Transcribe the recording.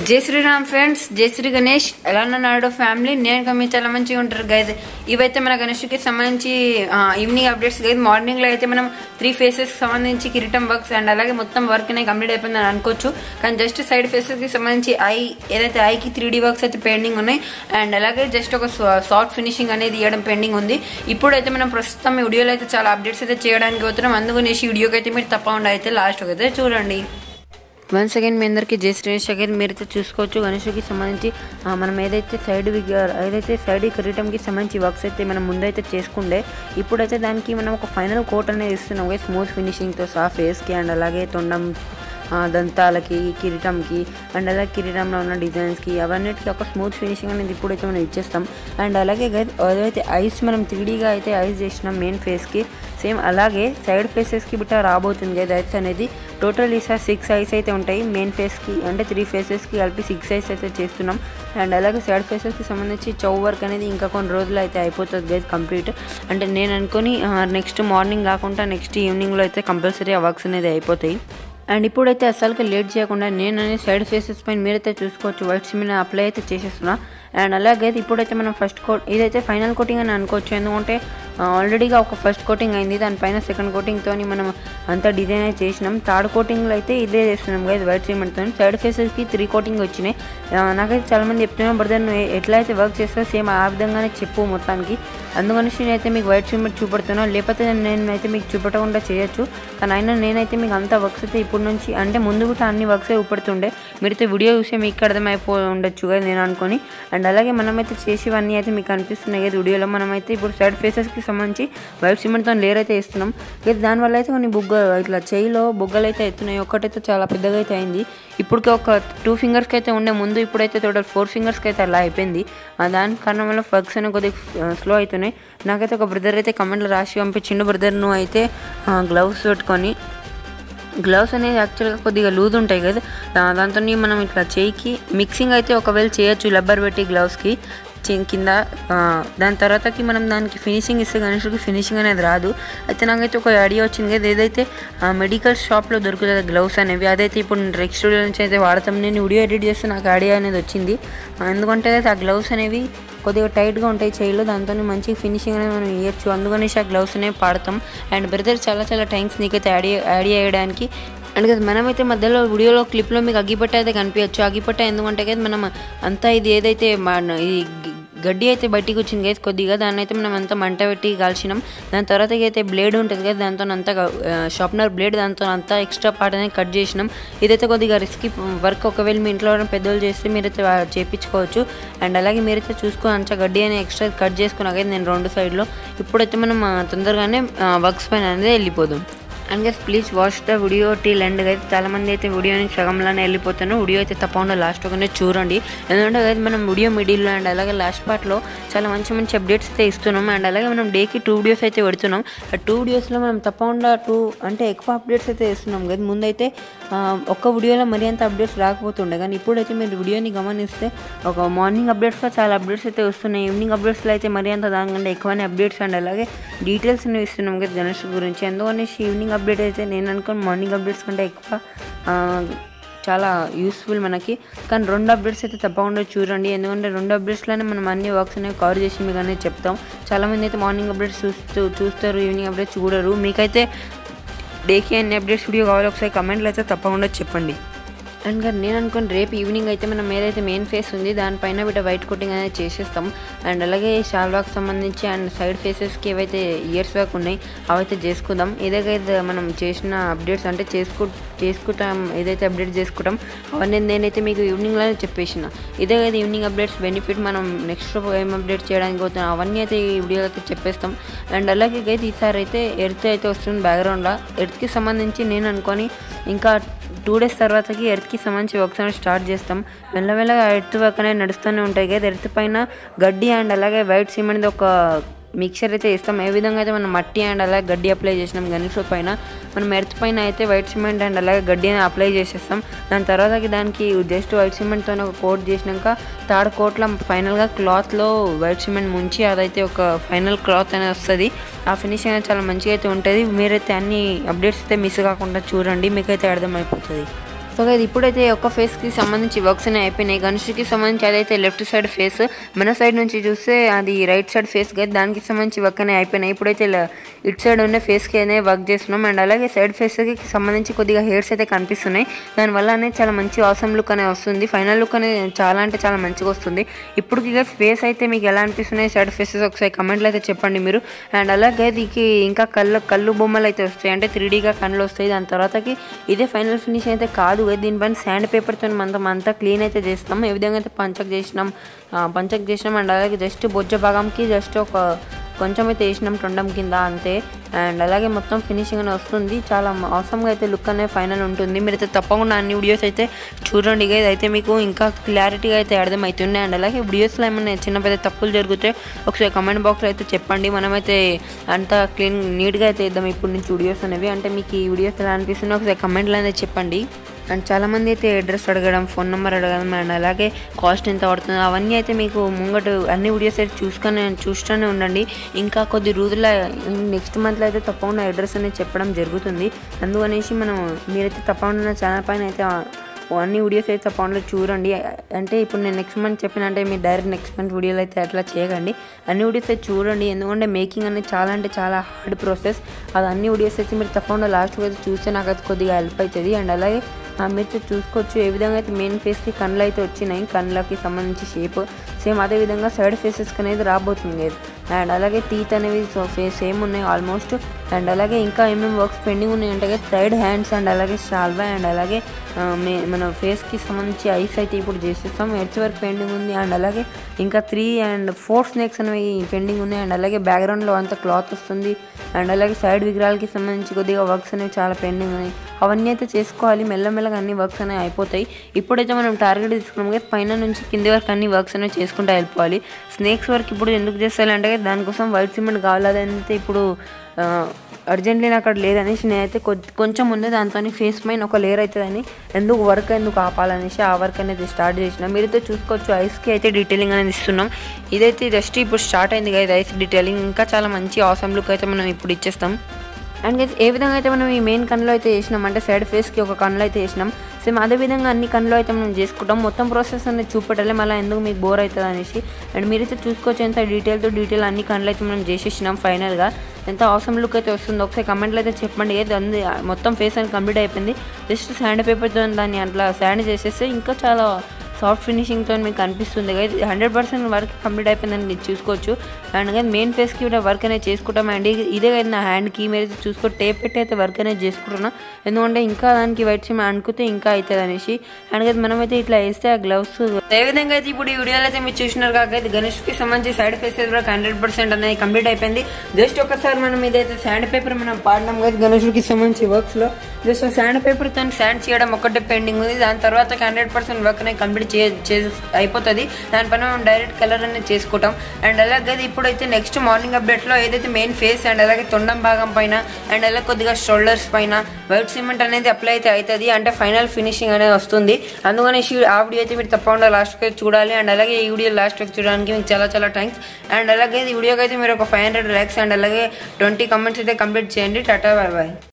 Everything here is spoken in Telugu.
జై శ్రీరామ్ ఫ్రెండ్స్, జై శ్రీ గణేష్. ఎలా ఉన్నాడు ఫ్యామిలీ? నేను మీరు చాలా మంచిగా ఉంటారు గైజ్. ఇవైతే మన గణేష్కి సంబంధించి ఈవినింగ్ అప్డేట్స్ గైజ్. మార్నింగ్ లో అయితే మనం 3 ఫేసెస్ సంబంధించి కిరీటం వర్క్స్ అండ్ అలాగే మొత్తం వర్క్ అనేది కంప్లీట్ అయిపోయిందని అనుకోవచ్చు. కానీ జస్ట్ సైడ్ ఫేసెస్ కి సంబంధించి ఏదైతే ఐకి 3D వర్క్స్ అయితే పెండింగ్ ఉన్నాయి అండ్ అలాగే జస్ట్ ఒక సాఫ్ట్ ఫినిషింగ్ అనేది ఇవ్వడం పెండింగ్ ఉంది. ఇప్పుడైతే మనం ప్రస్తుతం ఈ వీడియోలో అయితే చాలా అప్డేట్స్ అయితే చేయడానికి పోతున్నాం. అందుకనేసి వీడియోకి అయితే మీరు తప్పకుండా అయితే లాస్ట్ అయితే చూడండి. వన్స్ అగైన్ మీ అందరికీ జై శ్రీనివాస్ అగైన్. మీరైతే చూసుకోవచ్చు గణేష్కి సంబంధించి మనం ఏదైతే సైడ్ కిరీటంకి సంబంధించి వర్క్స్ అయితే మనం ముందైతే చేసుకుండే, ఇప్పుడైతే దానికి మనం ఒక ఫైనల్ కోట్ అనేది ఇస్తున్నాం. స్మూత్ ఫినిషింగ్తో ఫేస్కి అండ్ అలాగే తొండం దంతాలకి కిరీటంకి అండ్ అలాగే కిరీటంలో ఉన్న డిజైన్స్కి అవన్నిటికీ ఒక స్మూత్ ఫినిషింగ్ అనేది ఇప్పుడైతే మనం ఇచ్చేస్తాం. అండ్ అలాగే ఏదైతే ఐస్ మనం 3Dగా అయితే ఐస్ చేసినాం మెయిన్ ఫేస్కి, సేమ్ అలాగే సైడ్ ఫేసెస్కి బిట్ట రాబోతుంది కదా ఐస్ అనేది. టోటల్ ఈసారి 6 ఐస్ అయితే ఉంటాయి మెయిన్ ఫేస్కి, అంటే 3 ఫేసెస్కి కలిపి 6 ఐస్ అయితే చేస్తున్నాం. అండ్ అలాగే సైడ్ ఫేసెస్కి సంబంధించి చౌ వర్క్ అనేది ఇంకా కొన్ని రోజులు అయితే అయిపోతుంది గైస్ కంప్లీట్. అంటే నేను అనుకొని నెక్స్ట్ మార్నింగ్ కాకుండా నెక్స్ట్ ఈవినింగ్లో అయితే కంపల్సరీ ఆ వర్క్స్ అనేది అయిపోతాయి. అండ్ ఇప్పుడైతే అసలుకి లేట్ చేయకుండా నేను అనేది సైడ్ ఫేసెస్ పైన మీరైతే చూసుకోవచ్చు వైట్ సిమెంట్ అప్లై అయితే చేసేస్తున్నా. అండ్ అలాగే ఇప్పుడైతే మనం ఫస్ట్ కోట్ ఇదైతే ఫైనల్ కోటింగ్ అని అనుకోవచ్చు, ఎందుకంటే ఆల్రెడీగా ఒక ఫస్ట్ కోటింగ్ అయింది, దానిపైన సెకండ్ కోటింగ్తో మనం అంతా డిజైన్ అయితే చేసినాం. థర్డ్ కోటింగ్లో అయితే ఇదే చేస్తున్నాం గైస్ వైట్ సిమెంట్తో. సైడ్ ఫేసెస్కి 3 కోటింగ్ వచ్చినాయి. నాకైతే చాలామంది చెప్తున్నాను బ్రదర్ నువ్వు ఎట్లా అయితే వర్క్ చేస్తావు సేమ్ ఆ విధంగానే చెప్పు మొత్తానికి, అందుకనేసి నేనైతే మీకు వైట్ సిమెంట్ చూపెడుతున్నాను. లేకపోతే నేనైతే మీకు చూపెట్టకుండా చేయొచ్చు, కానీ అయినా నేనైతే మీకు అంత వర్క్స్ అయితే ఇప్పుడు నుంచి అంటే ముందు కూడా అన్ని వర్క్స్ చూపెడుతుండే. మీరైతే వీడియో చూసే మీకు అర్థమైపో ఉండొచ్చు కదా నేను అనుకొని. అండ్ అలాగే మనమైతే చేసేవన్నీ అయితే మీకు అనిపిస్తున్నాయి కదా వీడియోలో. మనమైతే ఇప్పుడు సైడ్ ఫేసెస్కి సంబంధించి వైట్ సిమెంట్తో లేయర్ అయితే వేస్తున్నాం కదా. దానివల్ల అయితే కొన్ని ఇట్లా చేయిలో బొగ్గలు అయితే అవుతున్నాయి. ఒక్కటైతే చాలా పెద్దగా అయితే అయింది. ఇప్పటికే ఒక 2 ఫింగర్స్కి అయితే ఉండే ముందు, ఇప్పుడైతే టోటల్ 4 ఫింగర్స్కి అయితే అలా అయిపోయింది. దాని కారణం వల్ల వర్క్స్ అనేవి కొద్దిగా స్లో అవుతున్నాయి. నాకైతే ఒక బ్రదర్ అయితే కమెంట్లో రాసి పంపించిండు, బ్రదర్ నువ్వు అయితే గ్లౌస్ పెట్టుకొని, గ్లౌస్ అనేది యాక్చువల్గా కొద్దిగా లూజ్ ఉంటాయి కదా, దాంతో మనం ఇట్లా చేయికి మిక్సింగ్ అయితే ఒకవేళ చేయొచ్చు రబ్బర్ పెట్టి గ్లౌస్కి కింద. దాని తర్వాతకి మనం దానికి ఫినిషింగ్ ఇస్తే గణేష్కి ఫినిషింగ్ అనేది రాదు. అయితే నాకైతే ఒక ఐడియా వచ్చింది కదా, ఏదైతే మెడికల్ షాప్లో దొరుకుతుంది గ్లౌస్ అనేవి, అదైతే ఇప్పుడు రెక్ స్టూడియో నుంచి అయితే వాడతాం. నేను వీడియో ఎడిట్ చేస్తే నాకు ఐడియా అనేది వచ్చింది. ఎందుకంటే ఆ గ్లౌస్ అనేవి కొద్దిగా టైట్గా ఉంటాయి చేయిలో, దాంతో మంచి ఫినిషింగ్ అనేది మనం ఇవ్వచ్చు. అందుకనేసి ఆ గ్లౌస్ అనేవి పాడతాం. అండ్ బ్రదర్ చాలా థ్యాంక్స్ నీకైతే ఐడియా వేయడానికి. అండ్ కదా మనమైతే మధ్యలో వీడియోలో క్లిప్లో మీకు అగ్గిపట్ట అయితే కనిపించచ్చు. అగ్గిపట్ట ఎందుకంటే కదా మనం అంతా ఇది ఏదైతే ఈ గడ్డి అయితే బయటికి వచ్చింది కదా కొద్దిగా, దాన్ని అయితే మనం అంతా మంట పెట్టి కాల్చినాం. దాని తర్వాత అయితే బ్లేడ్ ఉంటుంది కదా, దాంతో అంతా షార్ప్నర్ బ్లేడ్, దాంతో అంతా ఎక్స్ట్రా పార్ట్ అనేది కట్ చేసినాం. ఇదైతే కొద్దిగా రిస్కీ వర్క్, ఒకవేళ మీ ఇంట్లో పెద్దలు చేస్తే మీరైతే చేయించుకోవచ్చు. అండ్ అలాగే మీరైతే చూసుకొని అంతా గడ్డి అనేది ఎక్స్ట్రా కట్ చేసుకున్నాకైతే నేను 2 సైడ్లో. ఇప్పుడైతే మనం తొందరగానే వర్క్స్ పైన అనేది వెళ్ళిపోదాం. And guys please watch the video till end guys. చాలామంది అయితే వీడియోని సగంలోనే వెళ్ళిపోతాను. వీడియో అయితే తప్పకుండా లాస్ట్ ఒకనే చూడండి, ఎందుకంటే గైస్ మనం వీడియో మిడిల్లో అండ్ అలాగే లాస్ట్ పార్ట్లో చాలా మంచి అప్డేట్స్ అయితే ఇస్తున్నాం. అండ్ అలాగే మనం డేకి 2 వీడియోస్ అయితే పెడుతున్నాం. ఆ 2 వీడియోస్లో మనం తప్పకుండా 2 అంటే ఎక్కువ అప్డేట్స్ అయితే ఇస్తున్నాం కదా. ముందైతే ఒక్క వీడియోలో మరీ అంత అప్డేట్స్ రాకపోతుండే, కానీ ఇప్పుడైతే మీరు వీడియోని గమనిస్తే ఒక మార్నింగ్ అప్డేట్స్లో చాలా అప్డేట్స్ అయితే వస్తున్నాయి. ఈవినింగ్ అప్డేట్స్లో అయితే మరీ అంత దానికంటే ఎక్కువనే అప్డేట్స్ అండ్ అలాగే డీటెయిల్స్ అనేవి ఇస్తున్నాం కదా గణేష్ గురించి. అందుకనేసి ఈవినింగ్ అప్డేట్ అయితే నేను అనుకోని మార్నింగ్ అప్డేట్స్ కంటే ఎక్కువ చాలా యూస్ఫుల్ మనకి. కానీ 2 అప్డేట్స్ అయితే తప్పకుండా చూడండి, ఎందుకంటే 2 అప్డేట్స్లోనే మనం అన్ని వర్క్స్ అనేవి కవర్ చేసి మీకు అనేది చెప్తాం. చాలామంది అయితే మార్నింగ్ అప్డేట్స్ చూస్తారు, ఈవినింగ్ అప్డేట్స్ చూడరు. మీకైతే డేకి అన్ని అప్డేట్స్ వీడియో కావాలి ఒకసారి కమెంట్లో అయితే తప్పకుండా చెప్పండి. అండ్ గారు నేను అనుకుని రేపు ఈవినింగ్ అయితే మనం ఏదైతే మెయిన్ ఫేస్ ఉంది దానిపైన బిడ్డ వైట్ కోటింగ్ అనేది చేసేస్తాం. అండ్ అలాగే షాల్వాకి సంబంధించి అండ్ సైడ్ ఫేసెస్కి ఏవైతే ఇయర్స్ వర్క్ ఉన్నాయి అవైతే చేసుకుందాం. ఏదైతే మనం చేసిన అప్డేట్స్ అంటే చేసుకుంటాం, ఏదైతే అప్డేట్ చేసుకుంటాం అవన్నీ నేనైతే మీకు ఈవినింగ్లోనే చెప్పేసిన. ఇదే కదా ఈవినింగ్ అప్డేట్స్ బెనిఫిట్. మనం నెక్స్ట్ ఏం అప్డేట్ చేయడానికి పోతున్నాం అవన్నీ అయితే ఈ వీడియోలో అయితే చెప్పేస్తాం. అండ్ అలాగే అయితే ఈసారి అయితే ఎర్త్ అయితే వస్తుంది బ్యాక్గ్రౌండ్లో. ఎర్త్కి సంబంధించి నేను అనుకొని ఇంకా 2 డేస్ తర్వాతకి ఎర్త్కి సంబంధించి వర్క్స్ అనేది స్టార్ట్ చేస్తాం. మెల్లమెల్లగా ఎర్త్ వర్క్ అనేది నడుస్తూనే ఉంటాయి కదా. ఎర్త్ పైన గడ్డి అండ్ అలాగే వైట్ సిమెంట్ ఒక మిక్చర్ అయితే ఇస్తాం. ఏ విధంగా అయితే మనం మట్టి అండ్ అలాగే గడ్డి అప్లై చేసినాం గణేష్ పైన, మనం ఎర్త్ పైన అయితే వైట్ సిమెంట్ అండ్ అలాగే గడ్డి అని అప్లై చేసేస్తాం. దాని తర్వాతకి దానికి జస్ట్ వైట్ సిమెంట్తో ఒక కోట్ చేసినాక 3rd కోట్లో ఫైనల్గా క్లాత్లో వైట్ సిమెంట్ ముంచి అదైతే ఒక ఫైనల్ క్లాత్ అనేది వస్తుంది. ఆ ఫినిషింగ్ అనేది చాలా మంచిగా అయితే ఉంటుంది. మీరైతే అన్ని అప్డేట్స్ అయితే మిస్ కాకుండా చూడండి, మీకైతే అర్థమైపోతుంది. సో ఇది ఇప్పుడైతే ఒక ఫేస్కి సంబంధించి వర్క్స్ అనేవి అయిపోయినాయి. గణేష్కి సంబంధించి అదైతే లెఫ్ట్ సైడ్ ఫేస్, మన సైడ్ నుంచి చూస్తే అది రైట్ సైడ్ ఫేస్ కదా, దానికి సంబంధించి వర్క్ అనేవి అయిపోయినాయి. ఇప్పుడైతే ఇటు సైడ్ ఉన్న ఫేస్కి అనేది వర్క్ చేస్తున్నాం. అండ్ అలాగే సైడ్ ఫేస్కి సంబంధించి కొద్దిగా హెయిర్స్ అయితే కనిపిస్తున్నాయి. దానివల్ల అనేది చాలా మంచి ఆసమ్ లుక్ అనేది వస్తుంది. ఫైనల్ లుక్ అనేది చాలా అంటే చాలా మంచిగా వస్తుంది. ఇప్పుడు ఇక ఫేస్ అయితే మీకు ఎలా అనిపిస్తున్నాయి సైడ్ ఫేసెస్ ఒకసారి కమెంట్లో అయితే చెప్పండి మీరు. అండ్ అలాగే దీనికి ఇంకా కళ్ళు బొమ్మలు అయితే వస్తాయి, అంటే 3Dగా కళ్ళు వస్తాయి. దాని తర్వాతకి ఇదే ఫైనల్ ఫినిష్ అయితే కాదు, దీనిపైన శాండ్ పేపర్తో మనం అంతా క్లీన్ అయితే చేస్తాం. ఏ విధంగా అయితే పంచక్ చేసినాం. అండ్ అలాగే జస్ట్ బొజ్జ భాగంకి జస్ట్ ఒక కొంచెం అయితే వేసినాం తొండం కింద అంతే. అండ్ అలాగే మొత్తం ఫినిషింగ్ అనేది వస్తుంది. చాలా అవసరంగా అయితే లుక్ అనేది ఫైనల్ ఉంటుంది. మీరైతే తప్పకుండా అన్ని వీడియోస్ అయితే చూడండి. అయితే మీకు ఇంకా క్లారిటీగా అయితే అర్థమవుతున్నాయి. అండ్ అలాగే వీడియోస్లో ఏమైనా చిన్న పెద్ద తప్పులు జరిగితే ఒకసారి కమెంట్ బాక్స్లో అయితే చెప్పండి. మనమైతే అంతా నీట్గా అయితే ఇద్దాం ఇప్పుడు నుంచి వీడియోస్ అనేవి. అంటే మీకు ఈ వీడియోస్ ఎలా అనిపిస్తున్నాయో ఒకసారి కమెంట్లో అయితే చెప్పండి. అండ్ చాలామంది అయితే అడ్రస్ అడగడం, ఫోన్ నెంబర్ అడగడం, అండ్ అలాగే కాస్ట్ ఎంత పడుతుందో అవన్నీ అయితే మీకు ముంగట అన్ని వీడియోస్ అయితే చూస్తూనే ఉండండి. ఇంకా కొద్ది రోజుల నెక్స్ట్ మంత్లో అయితే తప్పకుండా అడ్రస్ అనేది చెప్పడం జరుగుతుంది. అందుకనేసి మీరైతే తప్పకుండా నా ఛానల్ పైన అయితే అన్ని వీడియోస్ అయితే తప్పకుండా చూడండి. అంటే ఇప్పుడు నేను నెక్స్ట్ మంత్ చెప్పిన అంటే మీరు డైరెక్ట్ నెక్స్ట్ మంత్ వీడియోలు అయితే అట్లా చేయకండి, అన్ని వీడియోస్ అయితే చూడండి. ఎందుకంటే మేకింగ్ అనేది చాలా అంటే చాలా హార్డ్ ప్రాసెస్. అది అన్ని వీడియోస్ అయితే మీరు తప్పకుండా లాస్ట్కి అయితే చూస్తే నాకు అయితే కొద్దిగా హెల్ప్ అవుతుంది. అండ్ అలాగే మీరు చూసుకోవచ్చు ఏ విధంగా అయితే మెయిన్ ఫేస్కి కళ్ళు అయితే వచ్చినాయి. కళ్ళకి సంబంధించి షేప్ సేమ్ అదేవిధంగా సైడ్ ఫేసెస్కి అనేది రాబోతుంది. అండ్ అలాగే టీత్ అనేవి సేమ్ ఉన్నాయి ఆల్మోస్ట్. అండ్ అలాగే ఇంకా ఏమేమి వర్క్స్ పెండింగ్ ఉన్నాయి అంటే సైడ్ హ్యాండ్స్ అండ్ అలాగే షాల్వా అండ్ అలాగే మన ఫేస్కి సంబంధించి ఐస్ అయితే ఇప్పుడు చేసేస్తాం. ఎడ్జ్ వర్క్ పెండింగ్ ఉంది. అండ్ అలాగే ఇంకా 3 and 4 స్నేక్స్ అనేవి పెండింగ్ ఉన్నాయి. అండ్ అలాగే బ్యాక్గ్రౌండ్లో అంతా క్లాత్ వస్తుంది. అండ్ అలాగే సైడ్ విగ్రహాలకి సంబంధించి కొద్దిగా వర్క్స్ అనేవి చాలా పెండింగ్ ఉన్నాయి. అవన్నీ అయితే చేసుకోవాలి. మెల్లమెల్లగా అన్ని వర్క్స్ అనేవి అయిపోతాయి. ఇప్పుడైతే మనం టార్గెట్ తీసుకున్నాం కదా, పైన నుంచి కింది వరకు అన్ని వర్క్స్ అనేవి చేసుకుంటూ వెళ్ళిపోవాలి. స్నేక్స్ వర్క్ ఇప్పుడు ఎందుకు చేస్తారంటే దానికోసం వైట్ సిమెంట్ కావాలి. అదంతా ఇప్పుడు అర్జెంట్లీ అక్కడ లేదనేసి నేనైతే కొంచెం ముందే దాంతో ఫేస్ పైన ఒక లేయర్ అవుతుందని ఎందుకు ఆపాలనేసి ఆ వర్క్ అనేది స్టార్ట్ చేసిన. మీరైతే చూసుకోవచ్చు ఐస్కి అయితే డీటెయిలింగ్ అనేది ఇస్తున్నాం. ఇదైతే జస్ట్ ఇప్పుడు స్టార్ట్ అయింది కదా ఐస్ డీటెయిలింగ్. ఇంకా చాలా మంచి ఆసమ్ లుక్ అయితే మనం ఇప్పుడు ఇచ్చేస్తాం. అండ్ ఏ విధంగా అయితే మనం ఈ మెయిన్ కన్నులో అయితే వేసినాం అంటే సైడ్ ఫేస్కి ఒక కన్నులో అయితే వేసినాం. సేమ్ అదేవిధంగా అన్ని కన్నులో అయితే మనం చేసుకుంటాం. మొత్తం ప్రాసెస్ అనేది చూపెట్టాలి, మళ్ళీ ఎందుకు మీకు బోర్ అవుతుంది అనేసి. అండ్ మీరైతే చూసుకోవచ్చు ఎంత డీటెయిల్ అన్ని కన్నులు అయితే మనం చేసేసినాం. ఫైనల్గా ఎంత అవసరం లుక్ అయితే వస్తుందో ఒకసారి కమెంట్లో అయితే చెప్పండి. ఏది మొత్తం ఫేస్ అని కంప్లీట్ అయిపోయింది. జస్ట్ శాండ్ పేపర్తో దాన్ని అట్లా శాండ్ చేసేస్తే ఇంకా చాలా సాఫ్ట్ ఫినిషింగ్తో మీకు కనిపిస్తుంది. 100% వర్క్ కంప్లీట్ అయిపోయిందని మీరు చూసుకోవచ్చు. అండ్ కానీ మెయిన్ ఫేస్కి కూడా వర్క్ అనేది చేసుకుంటాం. అండ్ ఇదే కదా నా హ్యాండ్కి మీరు చూసుకో టేప్ పెట్టి అయితే వర్క్ అనేది చేసుకుంటున్నాం. ఎందుకంటే ఇంకా దానికి వైట్ సిమ్ అనుకుంటే ఇంకా అవుతుంది అనేసి. అండ్ కదా మనమైతే ఇట్లా వేస్తే ఆ గ్లౌస్ ఏ విధంగా అయితే ఇప్పుడు ఈ వీడియోలో అయితే మీరు చూసినారు కాకపోతే గణేష్కి సంబంధించి సైడ్ ఫేసెస్ వరకు 100% అనేది కంప్లీట్ అయిపోయింది. జస్ట్ ఒకసారి మనం ఇదైతే శాండ్ పేపర్ మనం పాడినాం కదా గణేష్కి సంబంధించి వర్క్స్లో. జస్ట్ శాండ్ పేపర్తో శాండ్ చేయడం ఒక్కటే పెండింగ్ ఉంది. దాని తర్వాత 100% వర్క్ అనేది కంప్లీట్ అయిపోతుంది. దానిపైన మనం డైరెక్ట్ కలర్ అనేది చేసుకుంటాం. అండ్ అలాగే ఇప్పుడైతే నెక్స్ట్ మార్నింగ్ అప్డేట్లో ఏదైతే మెయిన్ ఫేస్ అండ్ అలాగే తొండం భాగం పైన అండ్ అలాగే కొద్దిగా షోల్డర్స్ పైన వైట్ సిమెంట్ అనేది అప్లై అయితే అవుతుంది. అంటే ఫైనల్ ఫినిషింగ్ అనేది వస్తుంది. అందుకని ఆ వీడియో అయితే మీరు తప్పకుండా లాస్ట్కి చూడాలి. అండ్ అలాగే ఈ వీడియో లాస్ట్కి చూడడానికి మీకు చాలా థ్యాంక్స్. అండ్ అలాగే ఈ వీడియోకి అయితే మీరు ఒక 500 likes అండ్ అలాగే 20 comments అయితే కంప్లీట్ చేయండి. Tata bye by.